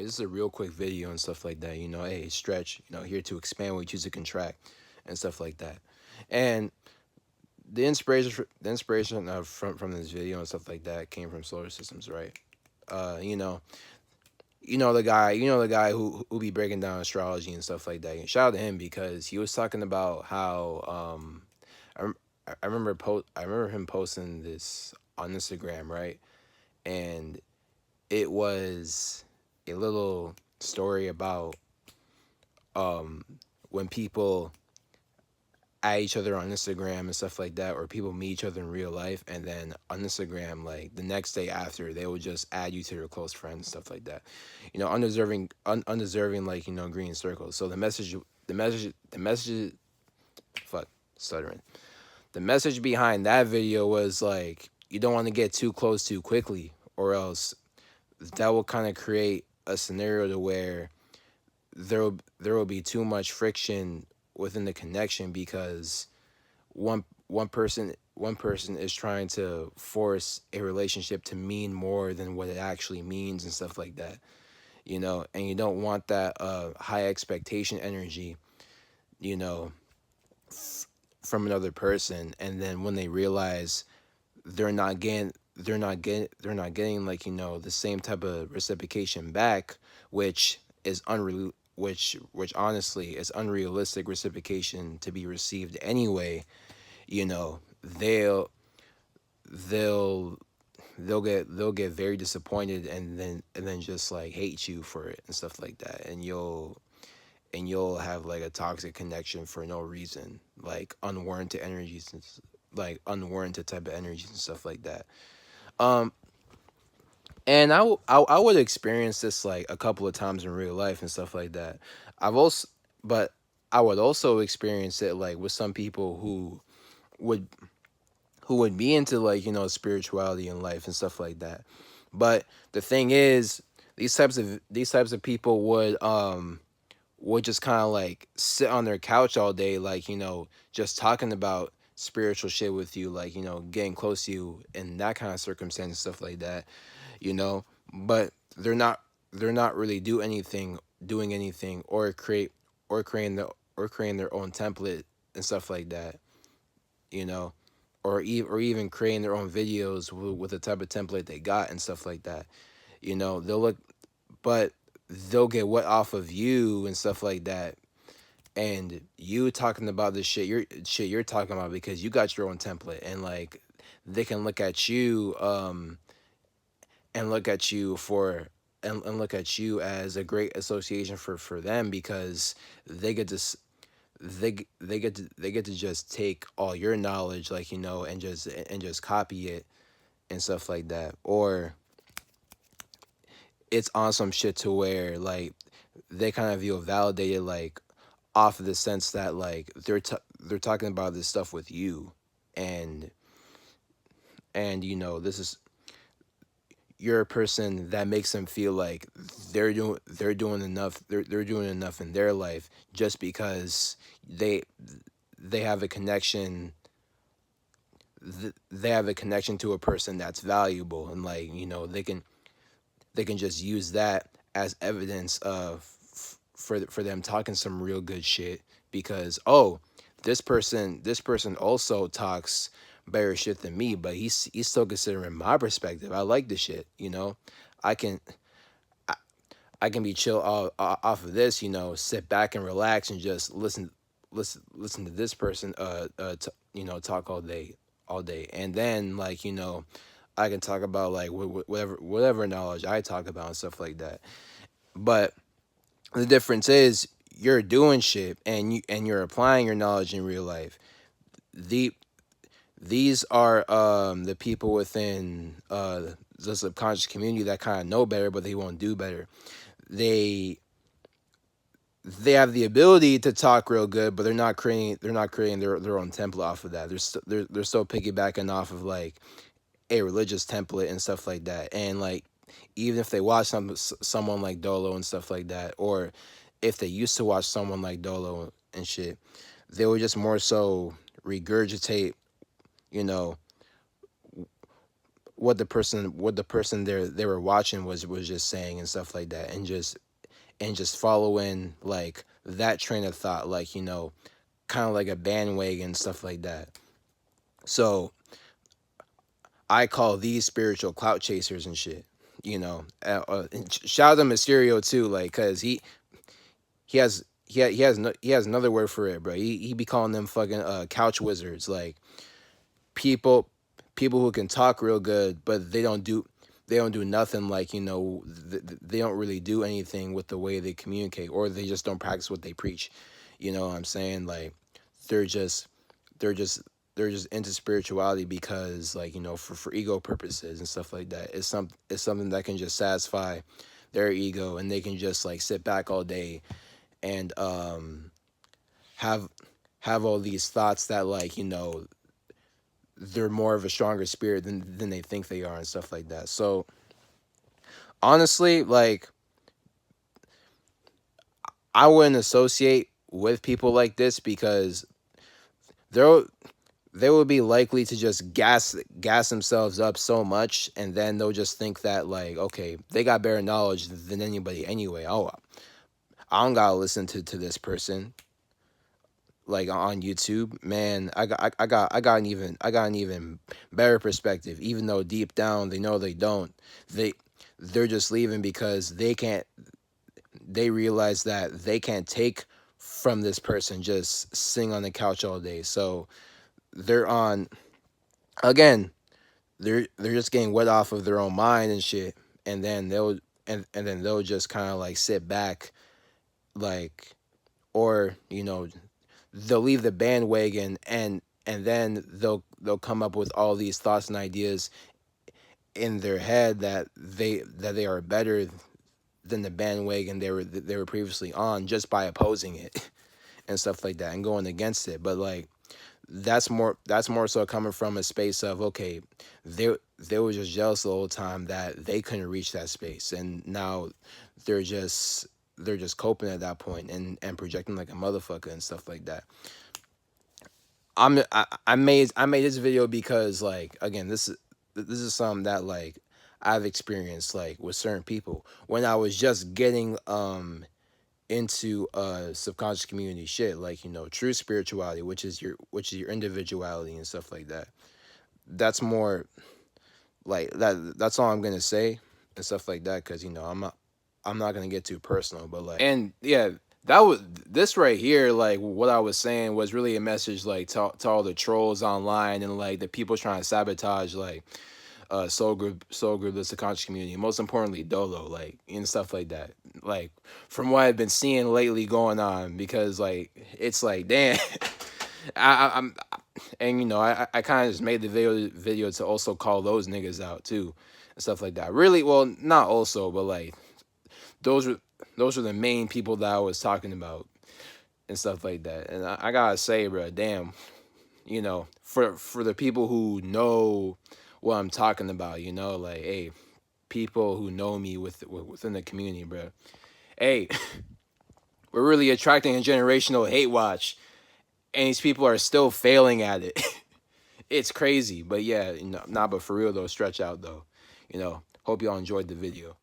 this is a real quick video and stuff like that. Hey, stretch. Here to expand, we choose to contract, and stuff like that. And the inspiration from this video and stuff like that came from solar systems, right? Uh, you know, the guy who be breaking down astrology and stuff like that. And shout out to him because he was talking about how I, rem- I remember him posting this on Instagram, right? And it was a little story about um when people at each other on Instagram and stuff like that, or people meet each other in real life, and then on Instagram, like the next day after, they will just add you to their close friends, stuff like that. Undeserving, like green circles. So the message, fuck, stuttering. The message behind that video was like you don't want to get too close too quickly, or else that will kind of create a scenario to where there will be too much friction within the connection because one person is trying to force a relationship to mean more than what it actually means and stuff like that. And you don't want that high expectation energy, you know, from another person, and then when they realize they're not getting like the same type of reciprocation back, which is unreal which honestly is unrealistic reciprocation to be received anyway. you know they'll they'll they'll get very disappointed, and then just like hate you for it and stuff like that, and you'll have like a toxic connection for no reason, like unwarranted energies like unwarranted type of energies and stuff like that. um and I would experience this like a couple of times in real life and stuff like that. I've also but I would also experience it like with some people would who would be into like spirituality in life and stuff like that. But the thing is, these types of people would just kind of like sit on their couch all day, like just talking about spiritual shit with you, like getting close to you in that kind of circumstance and stuff like that. you know but they're not really doing anything, or creating their own template and stuff like that. you know or even creating their own videos with the type of template they got and stuff like that. They'll look, but they'll get what off of you and stuff like that, and you talking about the shit you're talking about because you got your own template, and like they can look at you for and look at you as a great association for them, because they get to s- they get to just take all your knowledge, like and just copy it and stuff like that. Or it's on some shit to where like they kind of feel validated, like off of the sense that like they're talking about this stuff with you, and this is, you're a person that makes them feel like they're doing enough in their life, just because they they have a connection they have a connection to a person that's valuable, and like they can just use that as evidence of for them talking some real good shit, because this person also talks better shit than me, but he's still considering my perspective. I like the shit. I can I can be chill off of this. Sit back and relax and just listen to this person talk all day, and then like I can talk about like whatever knowledge I talk about and stuff like that. But the difference is you're doing shit, and you're applying your knowledge in real life. The These are the people within the subconscious community that kind of know better, but they won't do better. They they have the ability to talk real good, but they're not creating their own template off of that. They're still piggybacking off of like a religious template and stuff like that. And like even if they watch someone like Dolo and stuff like that, or if they used to watch someone like Dolo and shit, they would just more so regurgitate, you know, what the person they were watching was just saying and stuff like that, and just following like that train of thought, like kind of like a bandwagon and stuff like that. So I call these spiritual clout chasers and shit. And shout out to Mysterio too, like, cause he has he has another word for it, bro. He be calling them fucking couch wizards, like people people who can talk real good, but they don't do nothing, like they don't really do anything with the way they communicate, or they just don't practice what they preach. You know what I'm saying? Like they're just they're just they're just into spirituality because, like, for ego purposes and stuff like that. It's something that can just satisfy their ego, and they can just like sit back all day and have have all these thoughts that, like, they're more of a stronger spirit than they think they are and stuff like that. So honestly, like, I wouldn't associate with people like this because they're they would be likely to just gas themselves up so much, and then they'll just think that, like, okay, they got better knowledge than anybody anyway. Oh, I don't gotta listen to this person, like, on YouTube. Man, I got an even better perspective. Even though deep down they know they don't, they they're just leaving because they realize that they can't take from this person just sitting on the couch all day. So they're on again. They're just getting wet off of their own mind and shit, and then they'll just kind of like sit back, like, or they'll leave the bandwagon, and then they'll come up with all these thoughts and ideas in their head that they are better than the bandwagon they were previously on, just by opposing it and stuff like that, and going against it. But like, that's more so coming from a space of, okay, they were just jealous the whole time that they couldn't reach that space, and now they're just they're just coping at that point, and projecting like a motherfucker and stuff like that. I made this video because, like, again, this is something that, like, I've experienced, like, with certain people when I was just getting into subconscious community shit, like, true spirituality, which is your individuality and stuff like that. That's more like that's all I'm gonna say and stuff like that, because I'm not gonna get too personal, but like, and yeah, that was this right here. Like, what I was saying was really a message, like, to all the trolls online, and like the people trying to sabotage, like, soul group, the subconscious community, most importantly Dolo, like, and stuff like that. Like, from what I've been seeing lately going on, because, like, it's like, damn. I'm and I kind of just made the video to also call those niggas out too and stuff like that. Really, well, not also, but like, those are those are the main people that I was talking about and stuff like that. And I gotta say, bro, damn, for the people who know what I'm talking about, like, hey, people who know me within the community, bro, hey, we're really attracting a generational hate watch, and these people are still failing at it. It's crazy, but yeah, nah, but for real though, stretch out though. Hope y'all enjoyed the video.